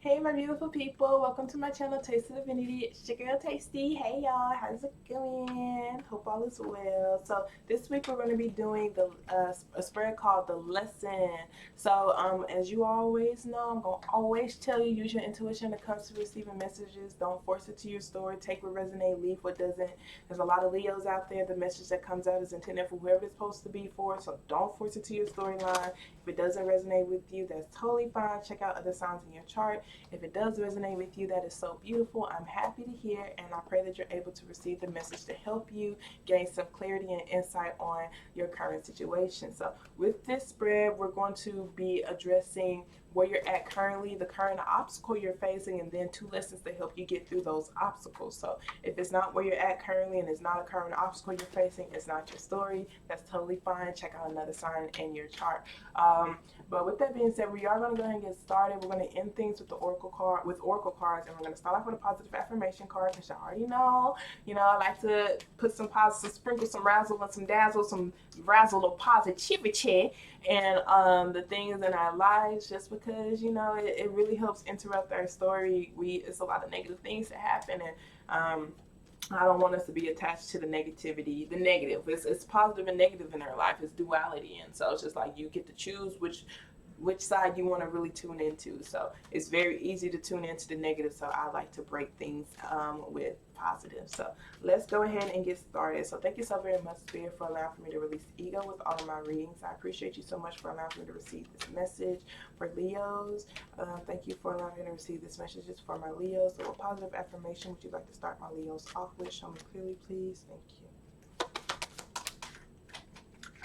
Hey my beautiful people, welcome to my channel Taste of Divinity. It's your girl Tastee. Hey y'all, how's it going? Hope all is well. So this week we're going to be doing a spread called The Lesson. So as you always know, I'm going to always tell you, use your intuition when it comes to receiving messages. Don't force it to your story. Take what resonates, leave what doesn't. There's a lot of Leos out there. The message that comes out is intended for whoever it's supposed to be for. So don't force it to your storyline. If it doesn't resonate with you, that's totally fine. Check out other signs in your chart. If it does resonate with you, that is so beautiful. I'm happy to hear, and I pray that you're able to receive the message to help you gain some clarity and insight on your current situation. So, with this spread, we're going to be addressing where you're at currently, the current obstacle you're facing, and then 2 lessons to help you get through those obstacles. So, if it's not where you're at currently and it's not a current obstacle you're facing, it's not your story, that's totally fine. Check out another sign in your chart. But with that being said, we are going to go ahead and get started. We're going to end things with the oracle cards, and we're going to start off with a positive affirmation card, because you already know, I like to put some positive, sprinkle some razzle and some dazzle, some razzle of positivity, and the things in our lives, just because it really helps interrupt our story. It's a lot of negative things that happen, and I don't want us to be attached to the negativity, the negative. It's positive and negative in our life. It's duality, and so it's just like you get to choose which side you want to really tune into. So it's very easy to tune into the negative. So I like to break things with positive. So let's go ahead and get started. So thank you so very much, Spirit, for allowing for me to release ego with all of my readings. I appreciate you so much for allowing me to receive this message. For Leos, thank you for allowing me to receive this message. It's for my Leos. So what positive affirmation would you like to start my Leos off with? Show me clearly, please. Thank you.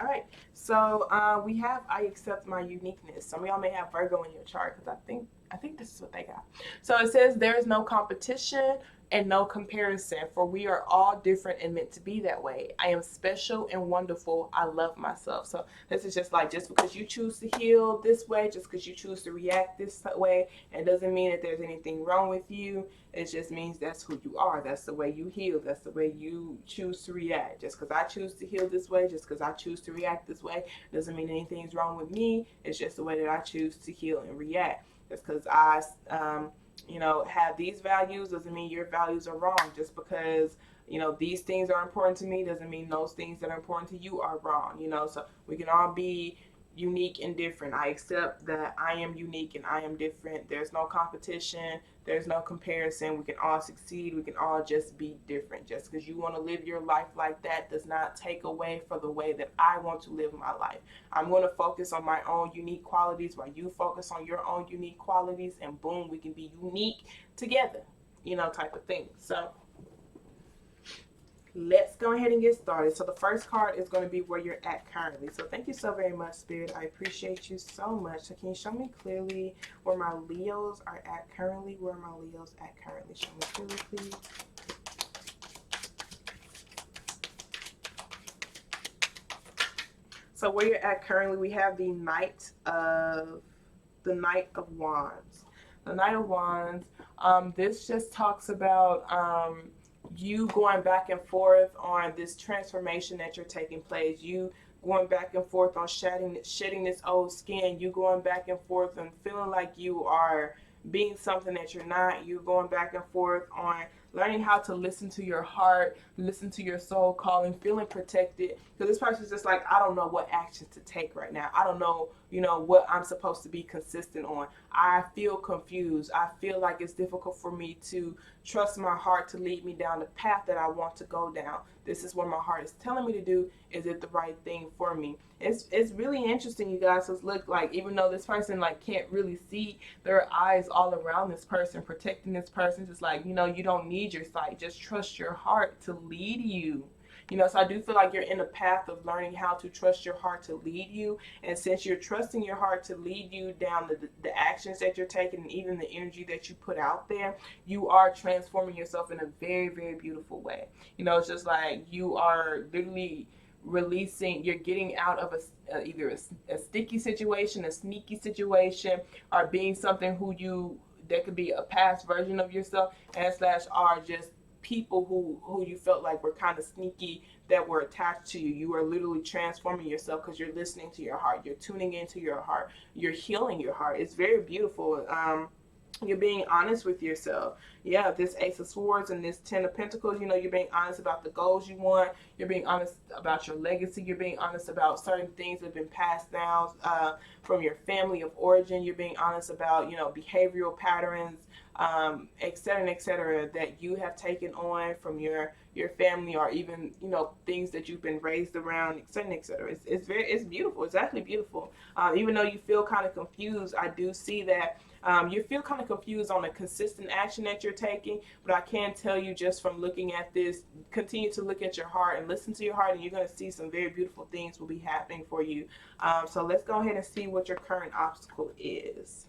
All right, so we have I accept my uniqueness. Some of y'all may have Virgo in your chart, because I think this is what they got. So it says there is no competition and no comparison, for we are all different and meant to be that way. I am special and wonderful. I love myself. So this is just like, just because you choose to heal this way, just because you choose to react this way, it doesn't mean that there's anything wrong with you. It just means that's who you are. That's the way you heal. That's the way you choose to react. Just because I choose to heal this way, just because I choose to react this way, doesn't mean anything's wrong with me. It's just the way that I choose to heal and react. Just because I, have these values doesn't mean your values are wrong. Just because these things are important to me doesn't mean those things that are important to you are wrong. So we can all be unique and different. I accept that I am unique and I am different. There's no competition. There's no comparison. We can all succeed. We can all just be different. Just because you want to live your life like that does not take away from the way that I want to live my life. I'm going to focus on my own unique qualities while you focus on your own unique qualities, and boom, we can be unique together, type of thing. So let's go ahead and get started. So the first card is going to be where you're at currently. So thank you so very much, Spirit. I appreciate you so much. So can you show me clearly where my Leos are at currently? Where are my Leos at currently? Show me clearly, please. So where you're at currently, we have the Knight of Wands. The Knight of Wands. This just talks about you going back and forth on this transformation that you're taking place. You going back and forth on shedding this old skin. You going back and forth and feeling like you are being something that you're not. You going back and forth on learning how to listen to your heart, listen to your soul calling, feeling protected. Because this person's just like, I don't know what actions to take right now. I don't know, what I'm supposed to be consistent on. I feel confused. I feel like it's difficult for me to trust my heart to lead me down the path that I want to go down. This is what my heart is telling me to do. Is it the right thing for me? It's really interesting, you guys. So look, like, even though this person can't really see, there are eyes all around this person, protecting this person. Just like, you don't need your sight. Just trust your heart to lead you. So I do feel like you're in a path of learning how to trust your heart to lead you. And since you're trusting your heart to lead you down the actions that you're taking, and even the energy that you put out there, you are transforming yourself in a very, very beautiful way. It's just like you are literally releasing, you're getting out of either a sticky situation, a sneaky situation, or being something that could be a past version of yourself, and slash are just people who you felt like were kind of sneaky, that were attached to you. You are literally transforming yourself because you're listening to your heart. You're tuning into your heart. You're healing your heart. It's very beautiful. You're being honest with yourself. Yeah, this Ace of Swords and this Ten of Pentacles, you know, you're being honest about the goals you want. You're being honest about your legacy. You're being honest about certain things that have been passed down from your family of origin. You're being honest about, you know, behavioral patterns, et cetera, that you have taken on from your family, or even, you know, things that you've been raised around, et cetera, et cetera. It's beautiful. It's actually beautiful. Even though you feel kind of confused, I do see that you feel kind of confused on a consistent action that you're taking, but I can tell you just from looking at this, continue to look at your heart and listen to your heart, and you're going to see some very beautiful things will be happening for you. So let's go ahead and see what your current obstacle is.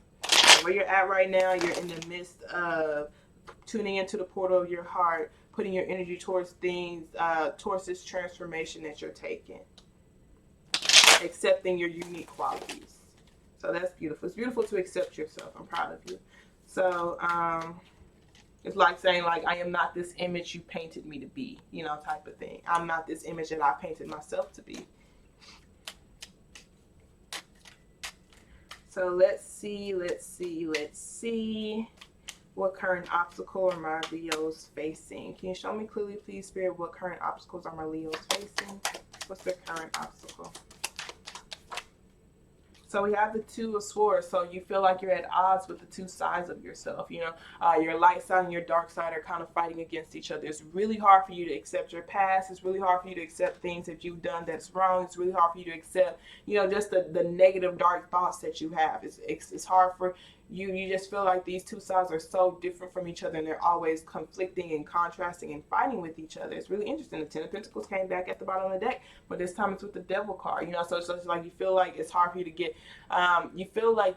Where you're at right now, you're in the midst of tuning into the portal of your heart, putting your energy towards things, towards this transformation that you're taking, accepting your unique qualities. So that's beautiful. It's beautiful to accept yourself. I'm proud of you. So it's like saying, like, I am not this image you painted me to be, you know, type of thing. I'm not this image that I painted myself to be. So let's see what current obstacle are my Leos facing. Can you show me clearly, please, Spirit, what current obstacles are my Leos facing? What's their current obstacle? So we have the Two of Swords. So you feel like you're at odds with the two sides of yourself. You know, your light side and your dark side are kind of fighting against each other. It's really hard for you to accept your past. It's really hard for you to accept things that you've done that's wrong. It's really hard for you to accept, you know, just the negative, dark thoughts that you have. It's hard for you. You just feel like these two sides are so different from each other, and they're always conflicting and contrasting and fighting with each other. It's really interesting. The Ten of Pentacles came back at the bottom of the deck, but this time it's with the Devil card. You know, so it's like you feel like it's hard for you to get. You feel like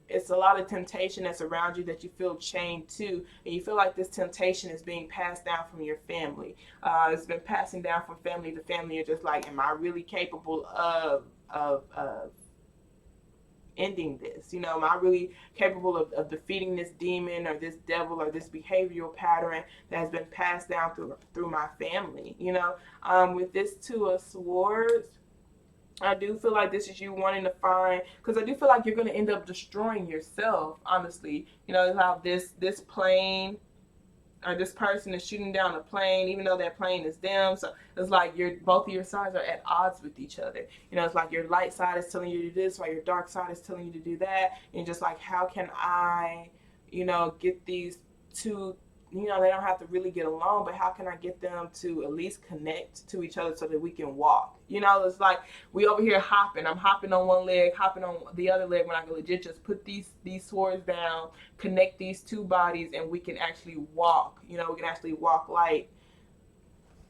it's a lot of temptation that's around you that you feel chained to, and you feel like this temptation is being passed down from your family. It's been passing down from family to family. You're just like, am I really capable of ending this? You know, am I really capable of defeating this demon or this devil or this behavioral pattern that has been passed down through my family? You know, with this Two of Swords, I do feel like this is you wanting to find, because I do feel like you're going to end up destroying yourself, honestly. You know, how this plane, or this person is shooting down a plane, even though that plane is them. So it's like both of your sides are at odds with each other. You know, it's like your light side is telling you to do this, while your dark side is telling you to do that. And just like, how can I, you know, get these two, you know, they don't have to really get along, but how can I get them to at least connect to each other so that we can walk? You know, it's like we over here hopping. I'm hopping on one leg, hopping on the other leg, when I can legit just put these swords down, connect these two bodies, and we can actually walk. You know, we can actually walk like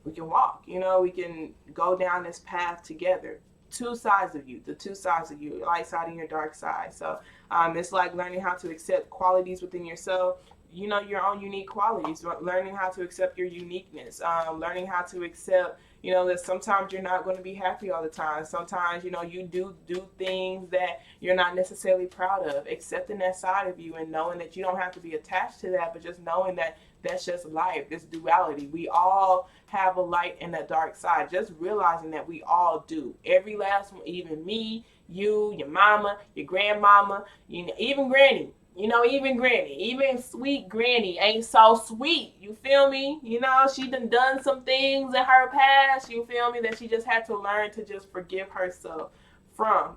we can walk. You know, we can go down this path together. Two sides of you, the two sides of you, your light side and your dark side. So it's like learning how to accept qualities within yourself. You know, your own unique qualities, learning how to accept your uniqueness, learning how to accept, you know, that sometimes you're not going to be happy all the time. Sometimes, you know, you do things that you're not necessarily proud of. Accepting that side of you and knowing that you don't have to be attached to that, but just knowing that that's just life, this duality. We all have a light and a dark side. Just realizing that we all do. Every last one, even me, you, your mama, your grandmama, you know, even granny. You know, even granny, even sweet granny ain't so sweet. You feel me? You know, she done some things in her past, you feel me, that she just had to learn to just forgive herself for,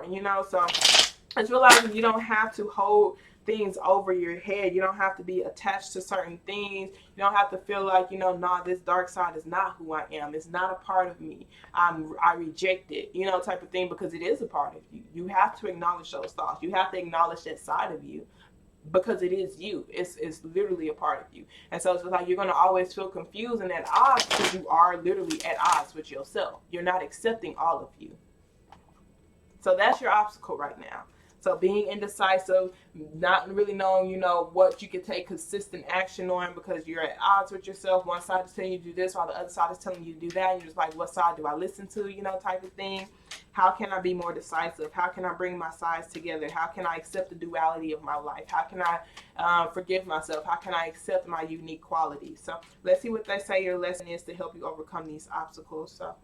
you know. So it's realizing you don't have to hold things over your head. You don't have to be attached to certain things. You don't have to feel like, you know, nah, this dark side is not who I am. It's not a part of me. I reject it, you know, type of thing, because it is a part of you. You have to acknowledge those thoughts. You have to acknowledge that side of you, because it is you. It's literally a part of you. And so it's like you're going to always feel confused and at odds, because you are literally at odds with yourself. You're not accepting all of you. So that's your obstacle right now. So being indecisive, not really knowing, you know, what you can take consistent action on, because you're at odds with yourself. One side is telling you to do this, while the other side is telling you to do that. And you're just like, what side do I listen to, you know, type of thing. How can I be more decisive? How can I bring my sides together? How can I accept the duality of my life? How can I forgive myself? How can I accept my unique qualities? So let's see what they say your lesson is to help you overcome these obstacles. So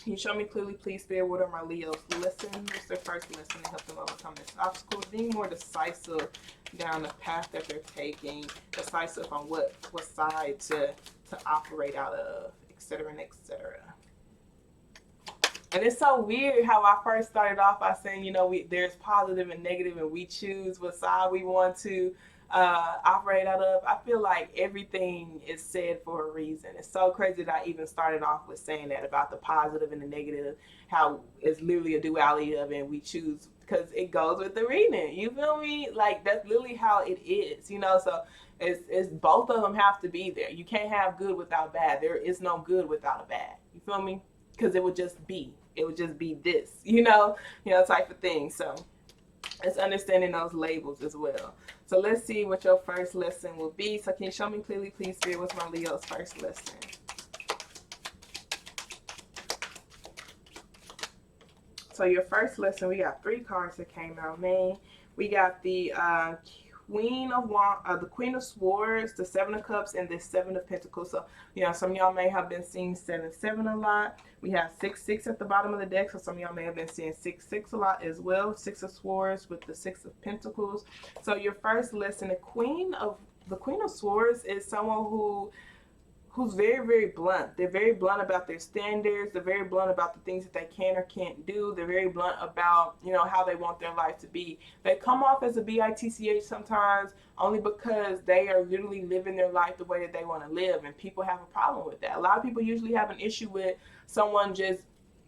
Can you show me clearly, please, Spirit, what are my Leos' lessons? What's their first lesson to help them overcome this obstacle? Being more decisive down the path that they're taking, decisive on what side to operate out of, etc. and etc. And it's so weird how I first started off by saying, there's positive and negative, and we choose what side we want to operate out of. I feel like everything is said for a reason. It's so crazy that I even started off with saying that about the positive and the negative, how it's literally a duality of it, and we choose because it goes with the reading. You feel me? Like, that's literally how it is, so it's both of them have to be there. You can't have good without bad. There is no good without a bad. You feel me? Because it would just be this, type of thing. So it's understanding those labels as well. So let's see what your first lesson will be. So can you show me clearly, please, Spirit, what's my Leo's first lesson? So your first lesson, we got 3 cards that came out, man. We got the Queen of Swords, the 7 of Cups, and the 7 of Pentacles. So, some of y'all may have been seeing 7-7 a lot. We have 6-6 at the bottom of the deck, so some of y'all may have been seeing 6-6 a lot as well. 6 of Swords with the 6 of Pentacles. So your first lesson, the Queen of Swords is someone who's very, very blunt. They're very blunt about their standards. They're very blunt about the things that they can or can't do. They're very blunt about, how they want their life to be. They come off as a bitch sometimes only because they are literally living their life the way that they want to live, and people have a problem with that. A lot of people usually have an issue with someone just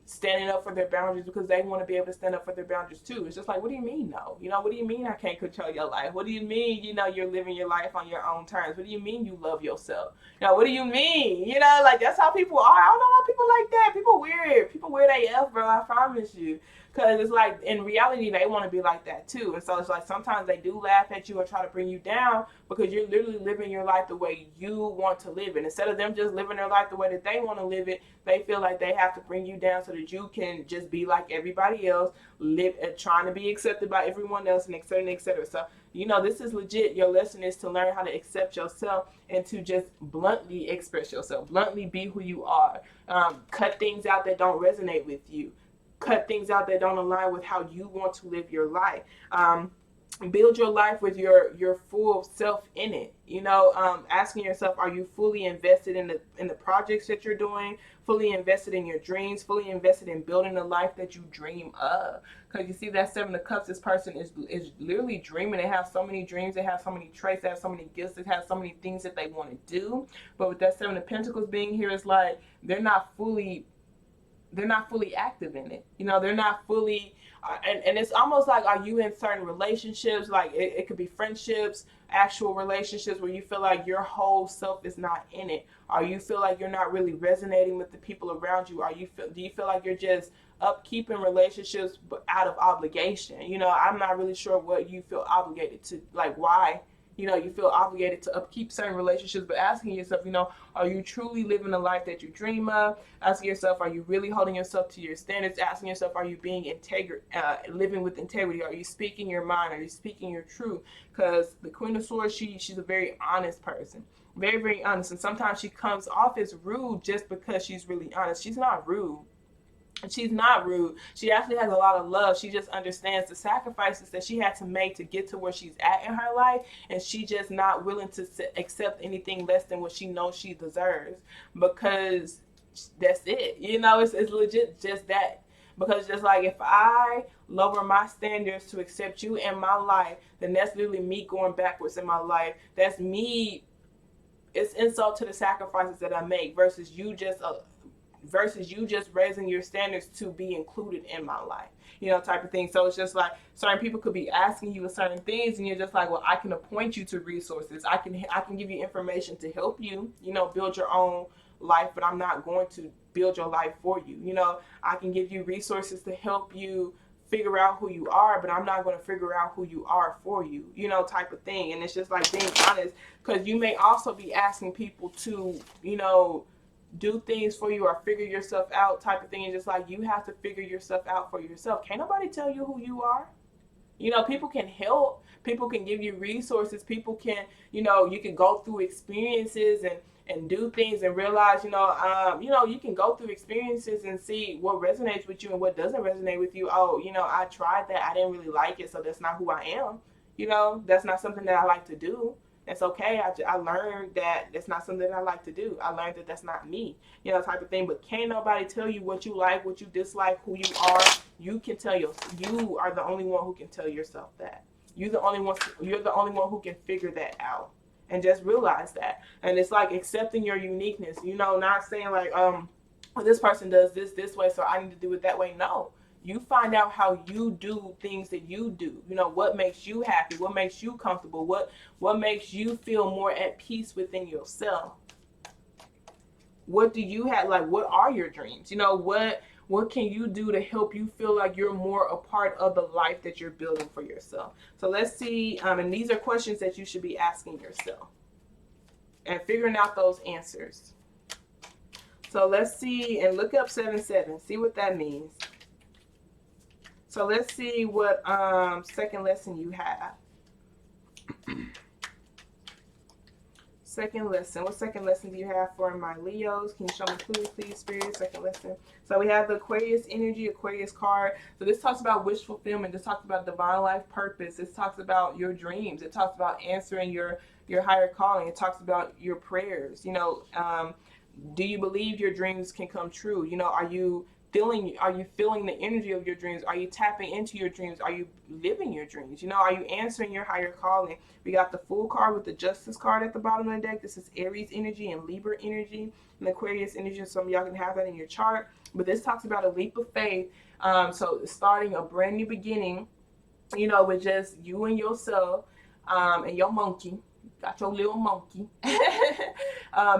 standing up for their boundaries because they want to be able to stand up for their boundaries too. It's just like, what do you mean no? What do you mean I can't control your life? What do you mean, you're living your life on your own terms? What do you mean you love yourself? What do you mean? Like, that's how people are. I don't know why people like that. People weird. People weird AF, bro. I promise you. Because it's like, in reality, they want to be like that too. And so it's like, sometimes they do laugh at you or try to bring you down because you're literally living your life the way you want to live it. Instead of them just living their life the way that they want to live it, they feel like they have to bring you down so that you can just be like everybody else, live trying to be accepted by everyone else, and et cetera, and et cetera. So, this is legit. Your lesson is to learn how to accept yourself and to just bluntly express yourself, bluntly be who you are. Cut things out that don't resonate with you. Cut things out that don't align with how you want to live your life. Build your life with your full self in it. Asking yourself, are you fully invested in the projects that you're doing, fully invested in your dreams, fully invested in building the life that you dream of? Because you see that 7 of Cups, this person is literally dreaming. They have so many dreams, they have so many traits, they have so many gifts, they have so many things that they want to do. But with that 7 of Pentacles being here, it's like they're not fully active in it. They're not fully, and it's almost like, are you in certain relationships? Like it could be friendships, actual relationships where you feel like your whole self is not in it. Or you feel like you're not really resonating with the people around you. Do you feel like you're just upkeeping relationships but out of obligation? I'm not really sure what you feel obligated to, like why. You feel obligated to upkeep certain relationships, but asking yourself, are you truly living the life that you dream of? Asking yourself, are you really holding yourself to your standards? Asking yourself, are you being living with integrity? Are you speaking your mind? Are you speaking your truth? Because the Queen of Swords, she's a very honest person. Very, very honest. And sometimes she comes off as rude just because she's really honest. She's not rude. She's not rude. She actually has a lot of love. She just understands the sacrifices that she had to make to get to where she's at in her life, and she just not willing to accept anything less than what she knows she deserves, because that's it. It's legit just that. Because just like, if I lower my standards to accept you in my life, then that's literally me going backwards in my life. That's me. It's insult to the sacrifices that I make versus you just raising your standards to be included in my life, type of thing. So it's just like, certain people could be asking you certain things, and you're just like, well, I can appoint you to resources. I can give you information to help you, build your own life, but I'm not going to build your life for you. I can give you resources to help you figure out who you are, but I'm not going to figure out who you are for you, type of thing. And it's just like being honest, because you may also be asking people to, do things for you or figure yourself out, type of thing. And just like, you have to figure yourself out for yourself. Can't nobody tell you who you are. You know, people can help, people can give you resources, people can, you know, you can go through experiences and do things and realize, you know, you can go through experiences and see what resonates with you and what doesn't resonate with you. Oh, you know, I tried that, I didn't really like it, so that's not who I am. You know, that's not something that I like to do. It's okay. I learned that that's not something that I like to do. I learned that that's not me, you know, type of thing. But can't nobody tell you what you like, what you dislike, who you are. You can tell you are the only one who can tell yourself that. You're the only one who can figure that out. And just realize that. And it's like accepting your uniqueness, you know, not saying like, well, this person does this way, so I need to do it that way. No. You find out how you do things that you do. You know, what makes you happy, what makes you comfortable, what makes you feel more at peace within yourself. What do you have, like, what are your dreams? You know, what can you do to help you feel like you're more a part of the life that you're building for yourself? So let's see, and these are questions that you should be asking yourself and figuring out those answers. So let's see, and look up 7-7, see what that means. So let's see what second lesson you have. Second lesson. What second lesson do you have for my Leos? Can you show me clues, please, Spirit? Second lesson. So we have the Aquarius energy, Aquarius card. So this talks about wish fulfillment. This talks about divine life purpose. This talks about your dreams. It talks about answering your higher calling. It talks about your prayers. You know, do you believe your dreams can come true? You know, are you feeling the energy of your dreams? Are you tapping into your dreams? Are you living your dreams? You know, are you answering your higher calling? We got the Fool card with the Justice card at the bottom of the deck. This is Aries energy and Libra energy and Aquarius energy. Some of y'all can have that in your chart. But this talks about a leap of faith. So starting a brand new beginning, you know, with just you and yourself and your monkey. Got your little monkey.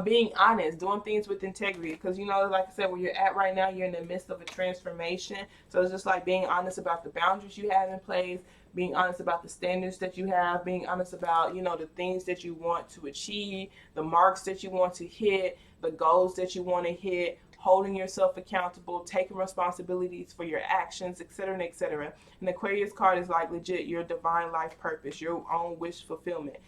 Being honest, doing things with integrity, because, you know, like I said, where you're at right now, you're in the midst of a transformation. So it's just like being honest about the boundaries you have in place, being honest about the standards that you have, being honest about, you know, the things that you want to achieve, the marks that you want to hit, the goals that you want to hit, holding yourself accountable, taking responsibilities for your actions, etc., etc. And the Aquarius card is like legit your divine life purpose, your own wish fulfillment.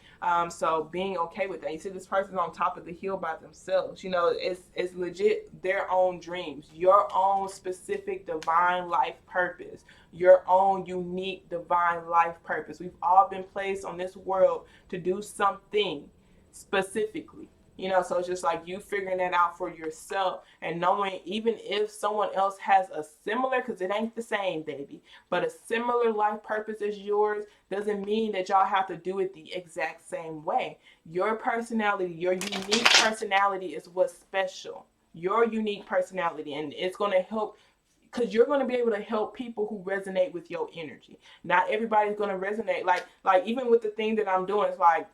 So being okay with that. You see, this person's on top of the hill by themselves. You know, it's legit their own dreams, your own specific divine life purpose, your own unique divine life purpose. We've all been placed on this world to do something specifically. You know, so it's just like you figuring that out for yourself and knowing, even if someone else has a similar, because it ain't the same, baby, but a similar life purpose as yours, doesn't mean that y'all have to do it the exact same way. Your personality, your unique personality is what's special. Your unique personality, and it's going to help, because you're going to be able to help people who resonate with your energy. Not everybody's going to resonate. Like even with the thing that I'm doing, it's like,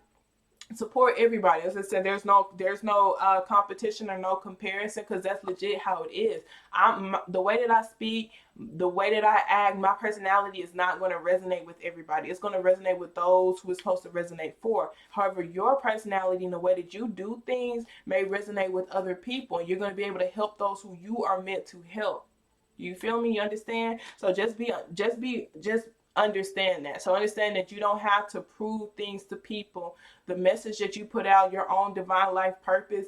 support everybody. As I said, there's no competition or no comparison, because that's legit how it is. The way that I speak, the way that I act, my personality is not going to resonate with everybody. It's going to resonate with those who it's supposed to resonate for. However, your personality and the way that you do things may resonate with other people, and you're going to be able to help those who you are meant to help. You feel me? You understand? So just understand that. So understand that you don't have to prove things to people. The message that you put out, your own divine life purpose,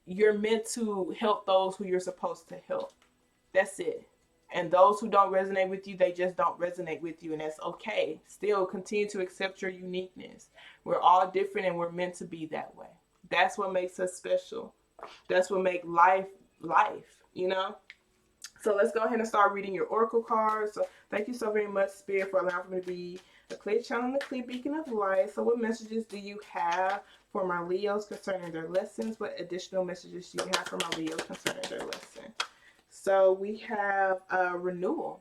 you're meant to help those who you're supposed to help. That's it. And those who don't resonate with you, they just don't resonate with you, and that's okay. Still continue to accept your uniqueness. We're all different, and we're meant to be that way. That's what makes us special. That's what makes life, you know? So let's go ahead and start reading your oracle cards. So thank you so very much, Spirit, for allowing me to be a clear channel and a clear beacon of light. So what messages do you have for my Leos concerning their lessons? What additional messages do you have for my Leos concerning their lesson? So we have renewal.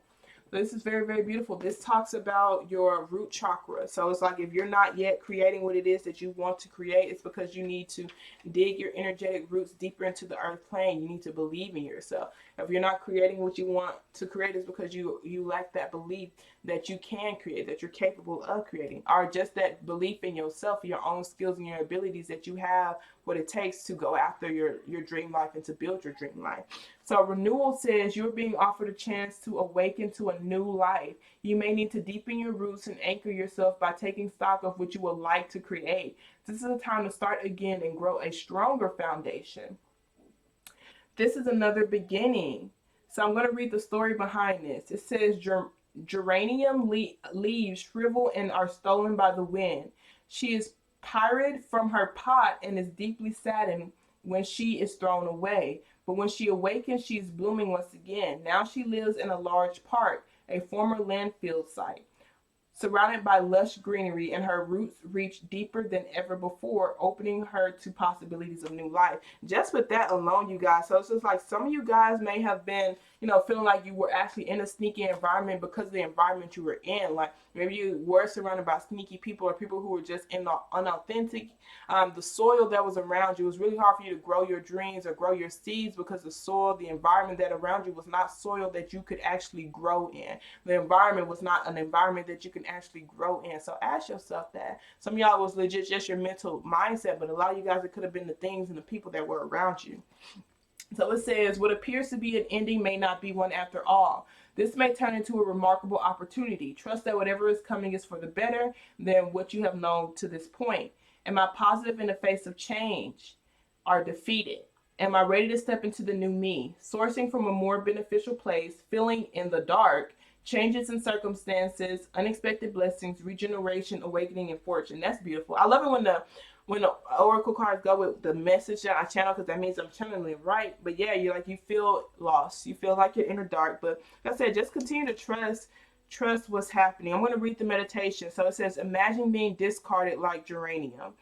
This is very, very beautiful. This talks about your root chakra. So it's like if you're not yet creating what it is that you want to create, it's because you need to dig your energetic roots deeper into the earth plane. You need to believe in yourself. If you're not creating what you want to create, it's because you lack that belief that you can create, that you're capable of creating, or just that belief in yourself, your own skills and your abilities, that you have what it takes to go after your dream life and to build your dream life. So renewal says you're being offered a chance to awaken to a new life. You may need to deepen your roots and anchor yourself by taking stock of what you would like to create. This is a time to start again and grow a stronger foundation. This is another beginning. So I'm going to read the story behind this. It says geranium leaves shrivel and are stolen by the wind. She is pirated from her pot and is deeply saddened when she is thrown away. But when she awakens, she is blooming once again. Now she lives in a large park, a former landfill site, surrounded by lush greenery, and her roots reach deeper than ever before, opening her to possibilities of new life. Just with that alone, you guys. So it's just like some of you guys may have been, feeling like you were actually in a sneaky environment because of the environment you were in. Like maybe you were surrounded by sneaky people or people who were just unauthentic. The soil that was around you, it was really hard for you to grow your dreams or grow your seeds because the soil, the environment that around you was not soil that you could actually grow in. The environment was not an environment that you can actually grow in. So ask yourself that. Some of y'all was legit just your mental mindset, but a lot of you guys, it could have been the things and the people that were around you. So it says, what appears to be an ending may not be one after all. This may turn into a remarkable opportunity. Trust that whatever is coming is for the better than what you have known to this point. Am I positive in the face of change or defeated? Am I ready to step into the new me? Sourcing from a more beneficial place, feeling in the dark, changes in circumstances, unexpected blessings, regeneration, awakening, and fortune. That's beautiful. I love it when the oracle cards go with the message that I channel, because that means I'm channeling it right. But yeah, you feel lost. You feel like you're in the dark. But like I said, just continue to trust what's happening. I'm going to read the meditation. So it says, imagine being discarded like geranium.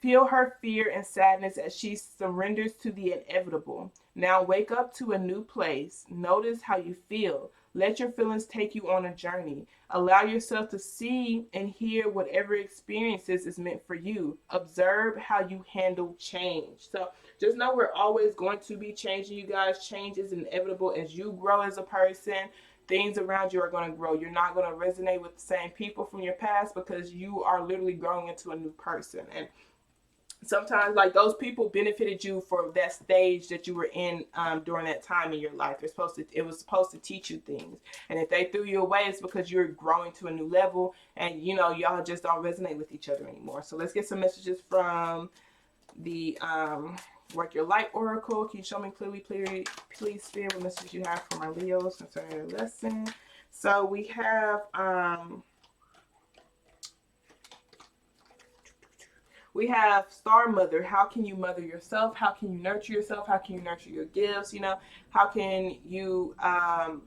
Feel her fear and sadness as she surrenders to the inevitable. Now wake up to a new place. Notice how you feel. Let your feelings take you on a journey. Allow yourself to see and hear whatever experiences is meant for you. Observe how you handle change. So just know we're always going to be changing, you guys. Change is inevitable as you grow as a person. Things around you are going to grow. You're not going to resonate with the same people from your past because you are literally growing into a new person. And sometimes like those people benefited you for that stage that you were in during that time in your life. It was supposed to teach you things, and if they threw you away, it's because you're growing to a new level and y'all just don't resonate with each other anymore. So let's get some messages from the Work Your Light Oracle. Can you show me clearly, please, Spirit, what messages you have for my Leos concerning their lesson? So we have Star Mother. How can you mother yourself? How can you nurture yourself? How can you nurture your gifts? How can you how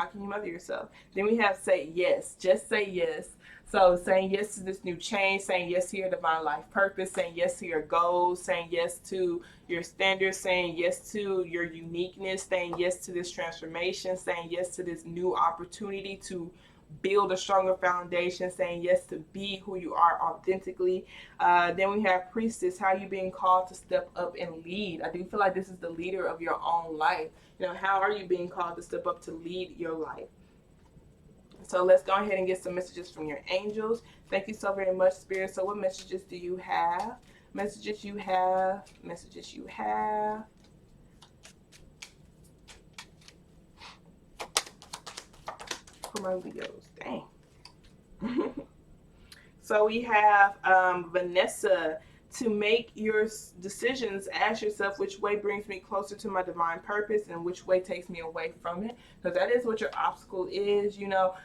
can you mother yourself? Then we have Say Yes. Just say yes. So saying yes to this new change, saying yes to your divine life purpose, saying yes to your goals, saying yes to your standards, saying yes to your uniqueness, saying yes to this transformation, saying yes to this new opportunity to build a stronger foundation, saying yes to be who you are authentically. Then we have Priestess. How are you being called to step up and lead? I do feel like this is the leader of your own life. How are you being called to step up to lead your life? So let's go ahead and get some messages from your angels. Thank you so very much, Spirit. So what messages do you have? Messages you have. For my Leos. Dang. So we have Vanessa. To make your decisions, ask yourself which way brings me closer to my divine purpose and which way takes me away from it. Because that is what your obstacle is, your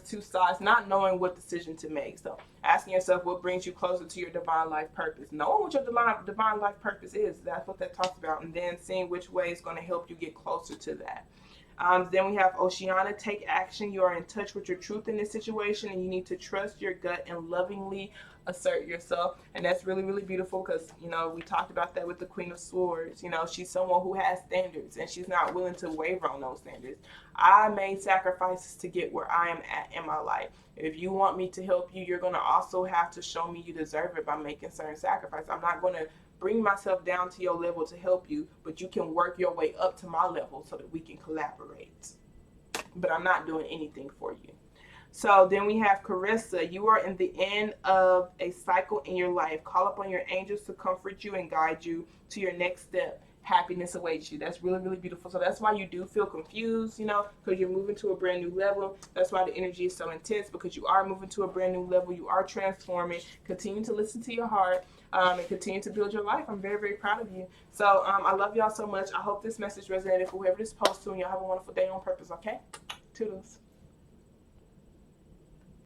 two sides, not knowing what decision to make. So asking yourself what brings you closer to your divine life purpose. Knowing what your divine life purpose is, that's what that talks about. And then seeing which way is going to help you get closer to that. Then we have Oceana. Take action. You are in touch with your truth in this situation, and you need to trust your gut and lovingly assert yourself. And that's really, really beautiful because, we talked about that with the Queen of Swords. She's someone who has standards, and she's not willing to waver on those standards. I made sacrifices to get where I am at in my life. If you want me to help you, you're going to also have to show me you deserve it by making certain sacrifices. I'm not going to bring myself down to your level to help you, but you can work your way up to my level so that we can collaborate. But I'm not doing anything for you. So then we have Carissa. You are in the end of a cycle in your life. Call upon your angels to comfort you and guide you to your next step. happiness awaits you. That's really, really beautiful. So that's why you do feel confused, you know, because you're moving to a brand new level. That's why the energy is so intense, because you are moving to a brand new level. You are transforming. Continue to listen to your heart, and continue to build your life. I'm very, very proud of you. So I love y'all so much. I hope this message resonated for whoever this post to, and y'all have a wonderful day on purpose, okay? Toodles.